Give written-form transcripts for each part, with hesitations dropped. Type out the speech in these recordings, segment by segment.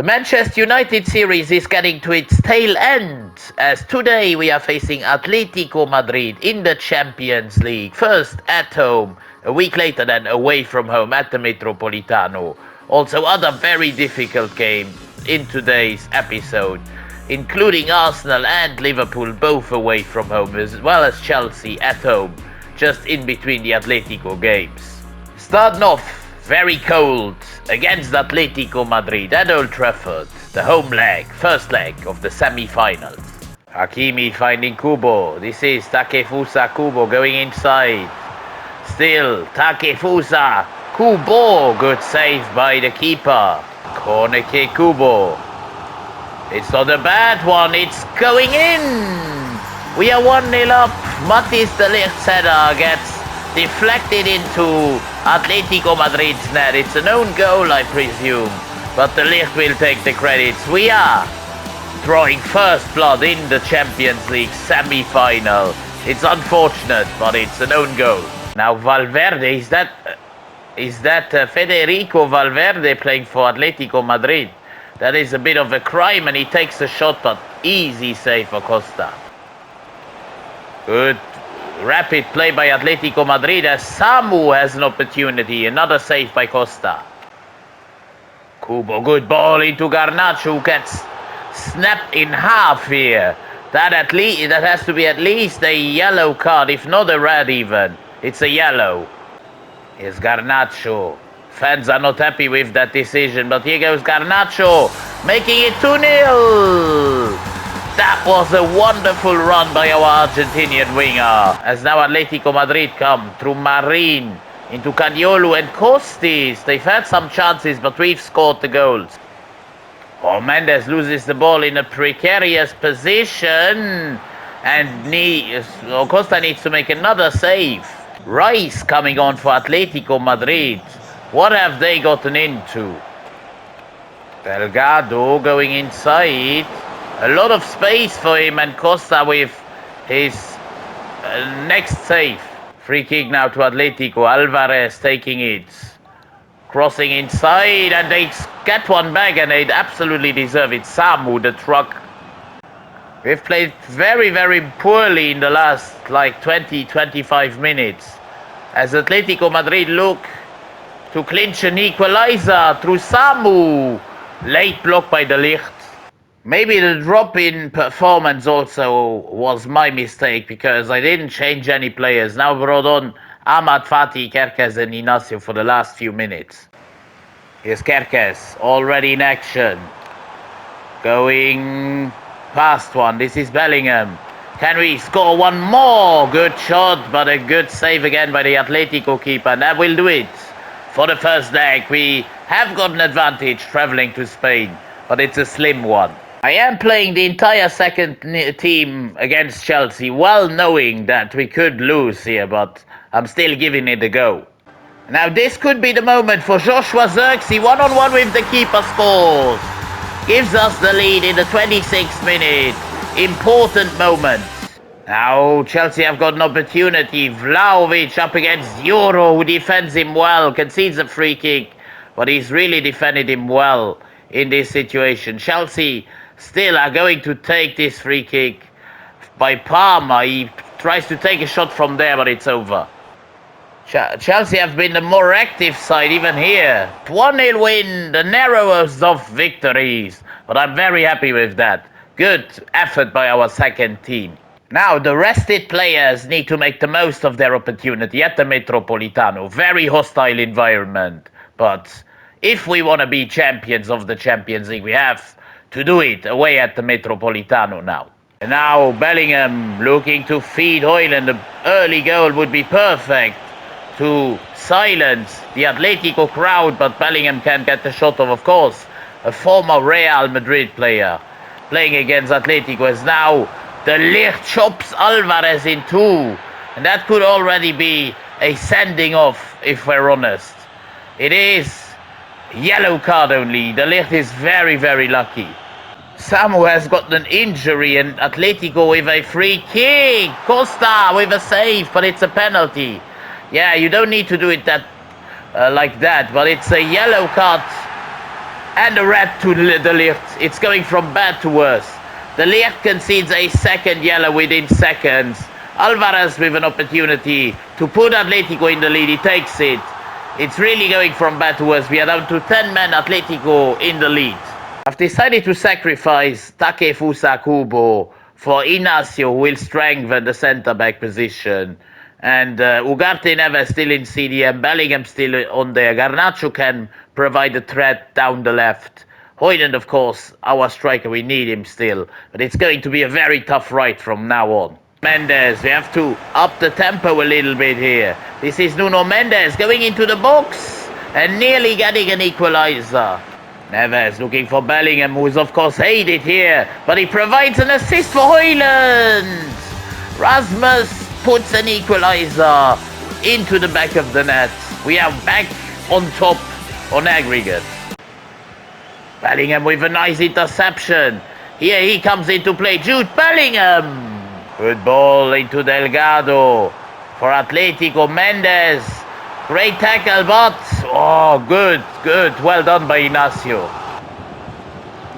The Manchester United series is getting to its tail end, as today we are facing Atletico Madrid in the Champions League. First at home, a week later then away from home at the Metropolitano. Also other very difficult games in today's episode, including Arsenal and Liverpool both away from home, as well as Chelsea at home, just in between the Atletico games. Starting off very cold against Atletico Madrid at Old Trafford, the home leg, first leg of the semi-finals. Hakimi finding Kubo. This is Takefusa Kubo going inside. Still Takefusa Kubo. Good save by the keeper. Corner kick Kubo. It's not a bad one. It's going in. We are 1-0 up. Matis de Ligt's header gets deflected into Atletico Madrid's net. It's an own goal, I presume, but de Ligt will take the credits. We are drawing first blood in the Champions League semi-final. It's unfortunate, but it's an own goal. Now Valverde, is that Federico Valverde playing for Atletico Madrid? That is a bit of a crime, and he takes a shot, but easy save for Costa. Good rapid play by Atletico Madrid as Samu has an opportunity. Another save by Costa. Kubo, good ball into Garnacho, who gets snapped in half here. That has to be at least a yellow card, if not a red even. It's a yellow. Here's Garnacho. Fans are not happy with that decision, but here goes Garnacho, making it 2-0. That was a wonderful run by our Argentinian winger. As now Atletico Madrid come through Marin into Caniolo and Costis. They've had some chances, but we've scored the goals. Oh, Mendes loses the ball in a precarious position, and Costa needs to make another save. Rice coming on for Atletico Madrid. What have they gotten into? Delgado going inside. A lot of space for him, and Costa with his next save. Free kick now to Atletico. Alvarez taking it. Crossing inside, and they get one back, and they absolutely deserve it. Samu, the truck. We've played very, very poorly in the last 20-25 minutes, as Atletico Madrid look to clinch an equalizer through Samu. Late block by de Ligt. Maybe the drop in performance also was my mistake, because I didn't change any players. Now brought on Ahmad Fatih, Kerkez and Inacio for the last few minutes. Here's Kerkez, already in action. Going past one. This is Bellingham. Can we score one more? Good shot, but a good save again by the Atletico keeper. And that will do it for the first leg. We have got an advantage traveling to Spain, but it's a slim one. I am playing the entire second team against Chelsea, well knowing that we could lose here, but I'm still giving it a go. Now this could be the moment for Joshua Zirkzee, one-on-one with the keeper, scores. Gives us the lead in the 26th minute. Important moment. Now Chelsea have got an opportunity. Vlahovic up against Euro, who defends him well, concedes a free kick, but he's really defended him well in this situation. Chelsea still are going to take this free kick by Palmer. He tries to take a shot from there, but it's over. Chelsea have been the more active side even here. 1-0 win, the narrowest of victories, but I'm very happy with that. Good effort by our second team. Now the rested players need to make the most of their opportunity at the Metropolitano. Very hostile environment, but if we want to be champions of the Champions League, we have to do it away at the Metropolitano now. And now Bellingham looking to feed Højlund. The early goal would be perfect to silence the Atletico crowd, but Bellingham can't get the shot off, of course. A former Real Madrid player playing against Atletico, as now de Ligt chops Alvarez in two. And that could already be a sending off, if we're honest. It is yellow card only. De Ligt is very, very lucky. Samu has got an injury, and Atletico with a free kick. Costa with a save, but it's a penalty. Yeah, you don't need to do it like that, but it's a yellow card And a red to the Ligt. It's going from bad to worse. The Ligt concedes a second yellow within seconds. Alvarez with an opportunity to put Atletico in the lead. He takes it. It's really going from bad to worse. We are down to 10 men, Atletico in the lead. I've decided to sacrifice Takefusa Kubo for Inacio, who will strengthen the centre-back position. And Ugarte Neves still in CDM, Bellingham still on there. Garnacho can provide a threat down the left. Højlund, of course, our striker, we need him still. But it's going to be a very tough ride from now on. Mendes, we have to up the tempo a little bit here. This is Nuno Mendes going into the box and nearly getting an equalizer. Neves looking for Bellingham, who is of course hated here, but he provides an assist for Højlund. Rasmus puts an equalizer into the back of the net. We are back on top on aggregate. Bellingham with a nice interception. Here he comes into play. Jude Bellingham. Good ball into Delgado for Atletico. Mendes. Great tackle, but good. Well done by Inacio.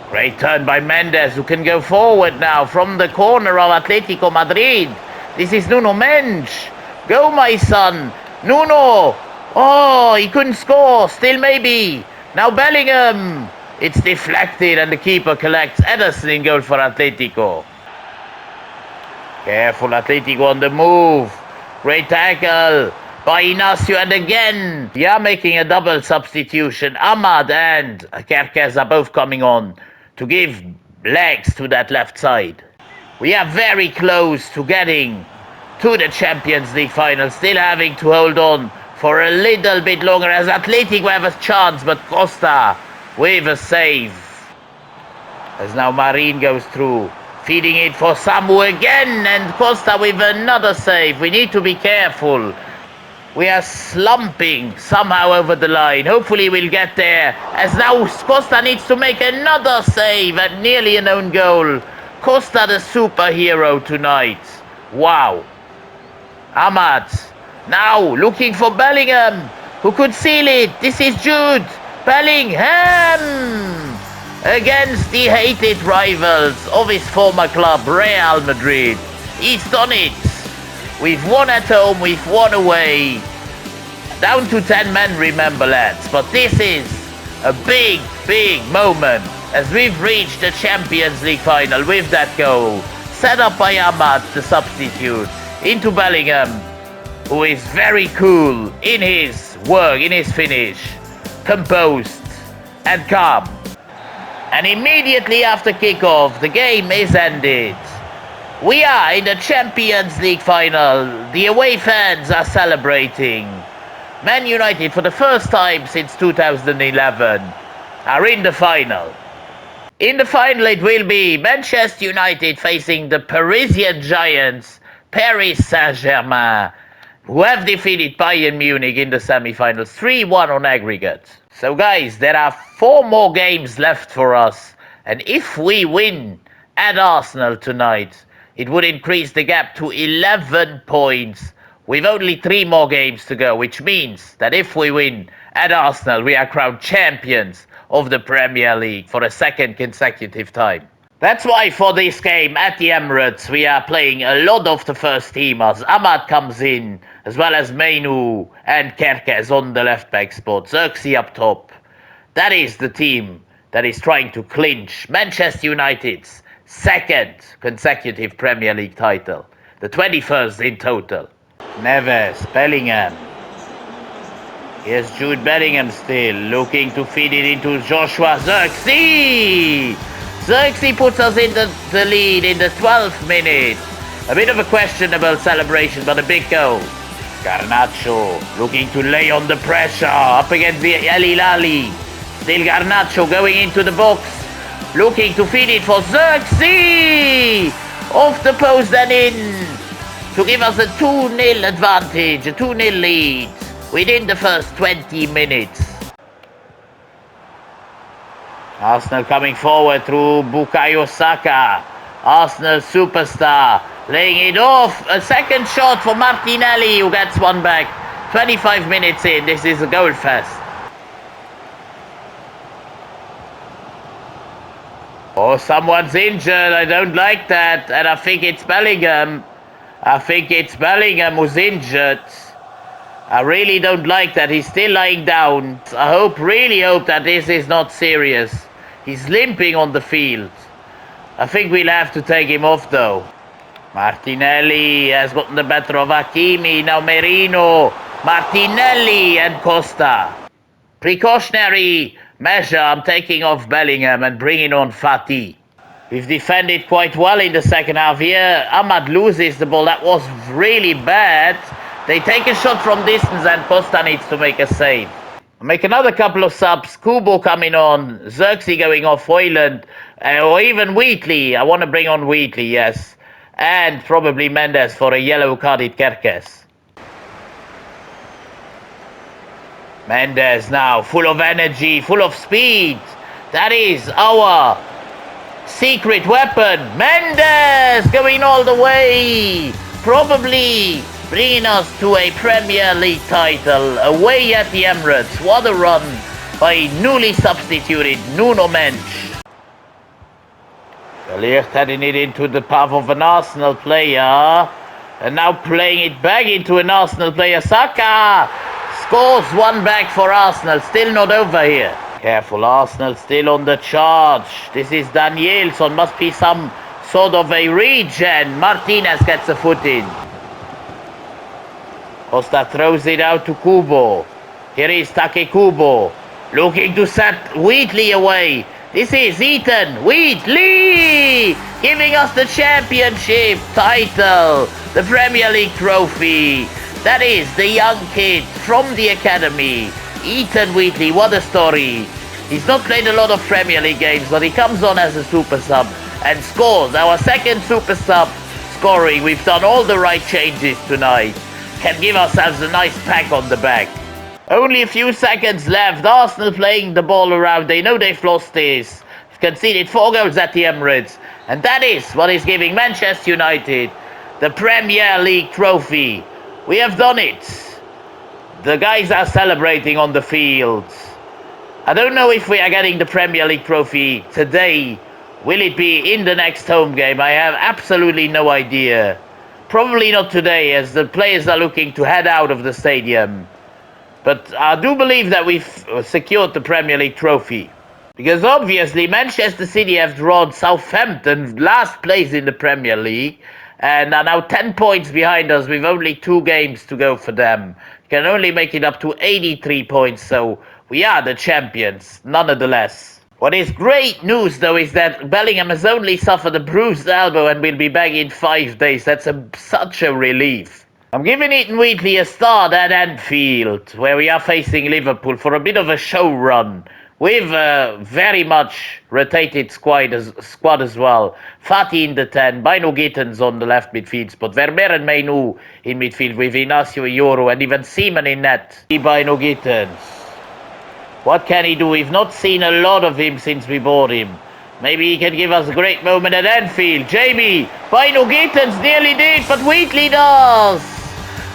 Great turn by Mendes, who can go forward now from the corner of Atletico Madrid. This is Nuno Mendes. Go, my son. Nuno. Oh, he couldn't score. Still maybe. Now Bellingham. It's deflected and the keeper collects. Ederson in goal for Atletico. Careful, Atletico on the move. Great tackle by Inacio, and again we are making a double substitution. Ahmad and Kerkez are both coming on to give legs to that left side. We are very close to getting to the Champions League final, still having to hold on for a little bit longer as Atletico have a chance, but Costa with a save. As now Marin goes through, feeding it for Samu again, and Costa with another save. We need to be careful. We are slumping somehow over the line. Hopefully we'll get there, as now Costa needs to make another save and nearly an own goal. Costa the superhero tonight. Wow. Ahmad now looking for Bellingham, who could seal it. This is Jude Bellingham against the hated rivals of his former club, Real Madrid. He's done it. We've won at home, we've won away. Down to 10 men, remember, lads. But this is a big moment as we've reached the Champions League final with that goal. Set up by Ahmad, the substitute, into Bellingham, who is very cool in his work, in his finish. Composed and calm. And immediately after kickoff, the game is ended. We are in the Champions League final. The away fans are celebrating. Man United, for the first time since 2011, are in the final. In the final, it will be Manchester United facing the Parisian giants, Paris Saint-Germain, who have defeated Bayern Munich in the semi-finals 3-1 on aggregate. So guys, there are 4 more games left for us, and if we win at Arsenal tonight, it would increase the gap to 11 points with only 3 more games to go, which means that if we win at Arsenal, we are crowned champions of the Premier League for a second consecutive time. That's why for this game at the Emirates, we are playing a lot of the first teamers. Ahmad comes in, as well as Mainu and Kerkez on the left back spot. Xerxes up top. That is the team that is trying to clinch Manchester United's second consecutive Premier League title. The 21st in total. Neves, Bellingham. Here's Jude Bellingham still, looking to feed it into Joshua Xerxes. Xerxes puts us in the lead in the 12th minute. A bit of a questionable celebration, but a big goal. Garnacho looking to lay on the pressure up against the El Hilali. Still Garnacho going into the box, looking to feed it for Xerxes. Off the post and in to give us a 2-0 advantage, a 2-0 lead within the first 20 minutes. Arsenal coming forward through Bukayo Saka. Arsenal superstar laying it off. A second shot for Martinelli, who gets one back. 25 minutes in, this is a goal fest. Oh, someone's injured. I don't like that. And I think it's Bellingham. I think it's Bellingham who's injured. I really don't like that. He's still lying down. I really hope that this is not serious. He's limping on the field. I think we'll have to take him off though. Martinelli has gotten the better of Hakimi. Now Merino, Martinelli and Costa. Precautionary measure. I'm taking off Bellingham and bringing on Fati. We've defended quite well in the second half here. Ahmad loses the ball. That was really bad. They take a shot from distance and Costa needs to make a save. Make another couple of subs. Kubo coming on. Xerxes going off. Hoyland. Or even Wheatley. I want to bring on Wheatley, yes. And probably Mendes for a yellow carded Kerkes. Mendes now, full of energy, full of speed. That is our secret weapon. Mendes going all the way. Probably bringing us to a Premier League title away at the Emirates. What a run by newly substituted Nuno Mendes. De Ligt heading it into the path of an Arsenal player. And now playing it back into an Arsenal player. Saka scores one back for Arsenal. Still not over here. Careful, Arsenal still on the charge. This is Danielson. Must be some sort of a regen. Martinez gets a foot in. Costa throws it out to Kubo. Here is Take Kubo. Looking to set Wheatley away. This is Ethan Wheatley giving us the championship title, the Premier League trophy. That is the young kid from the academy. Ethan Wheatley, what a story. He's not played a lot of Premier League games, but he comes on as a super sub and scores. Our second super sub scoring. We've done all the right changes tonight. Can give ourselves a nice pat on the back. Only a few seconds left. Arsenal playing the ball around. They know they've lost this. Conceded 4 goals at the Emirates. And that is what is giving Manchester United the Premier League trophy. We have done it. The guys are celebrating on the field. I don't know if we are getting the Premier League trophy today. Will it be in the next home game? I have absolutely no idea. Probably not today, as the players are looking to head out of the stadium. But I do believe that we've secured the Premier League trophy. Because obviously Manchester City have drawn Southampton last place in the Premier League and are now 10 points behind us with only 2 games to go for them. Can only make it up to 83 points, so we are the champions, nonetheless. What is great news though is that Bellingham has only suffered a bruised elbow and will be back in 5 days. That's such a relief. I'm giving Ethan Wheatley a start at Anfield, where we are facing Liverpool for a bit of a show run, with a very much rotated squad as well. Fati in the 10, Bino Gittens on the left midfield spot, Vermeer and Mainu in midfield with Inacio Ioro and even Seaman in net. Bino Gittens. What can he do? We've not seen a lot of him since we bought him. Maybe he can give us a great moment at Anfield. Jamie, Bino Gittens nearly did, but Wheatley does.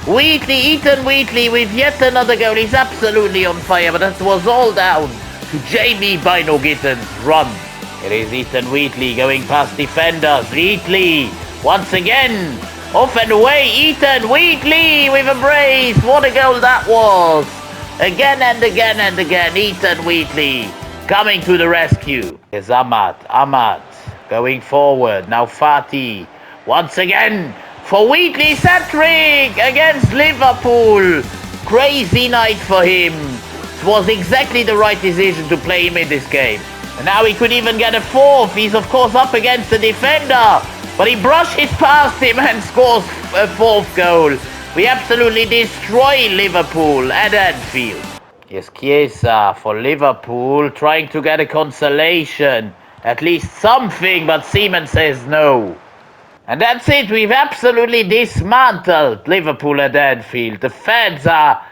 Ethan Wheatley with yet another goal. He's absolutely on fire, but that was all down to Jamie Bino Gittens' run. It is Ethan Wheatley going past defenders. Wheatley once again off and away. Ethan Wheatley with a brace. What a goal that was. Again and again and again. Ethan Wheatley coming to the rescue. Here's Ahmad going forward. Now Fati once again. For Wheatley's hat-trick against Liverpool. Crazy night for him. It was exactly the right decision to play him in this game. And now he could even get a 4th. He's of course up against the defender. But he brushes past him and scores a 4th goal. We absolutely destroy Liverpool at Anfield. Yes, Chiesa for Liverpool trying to get a consolation. At least something, but Seaman says no. And that's it. We've absolutely dismantled Liverpool at Anfield. The fans are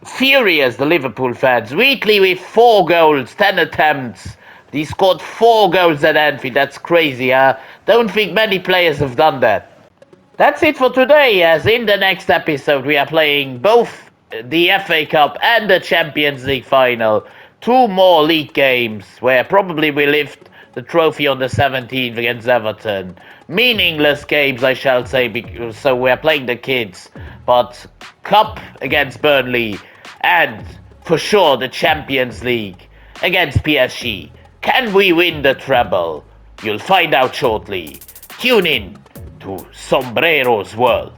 furious, the Liverpool fans. Wheatley with 4 goals, 10 attempts. He scored 4 goals at Anfield. That's crazy. Don't think many players have done that. That's it for today, as in the next episode we are playing both the FA Cup and the Champions League final. 2 more league games where probably we lift the trophy on the 17th against Everton. Meaningless games, I shall say, because, so we're playing the kids. But Cup against Burnley, and for sure the Champions League against PSG. Can we win the treble? You'll find out shortly. Tune in to Sombrero's World.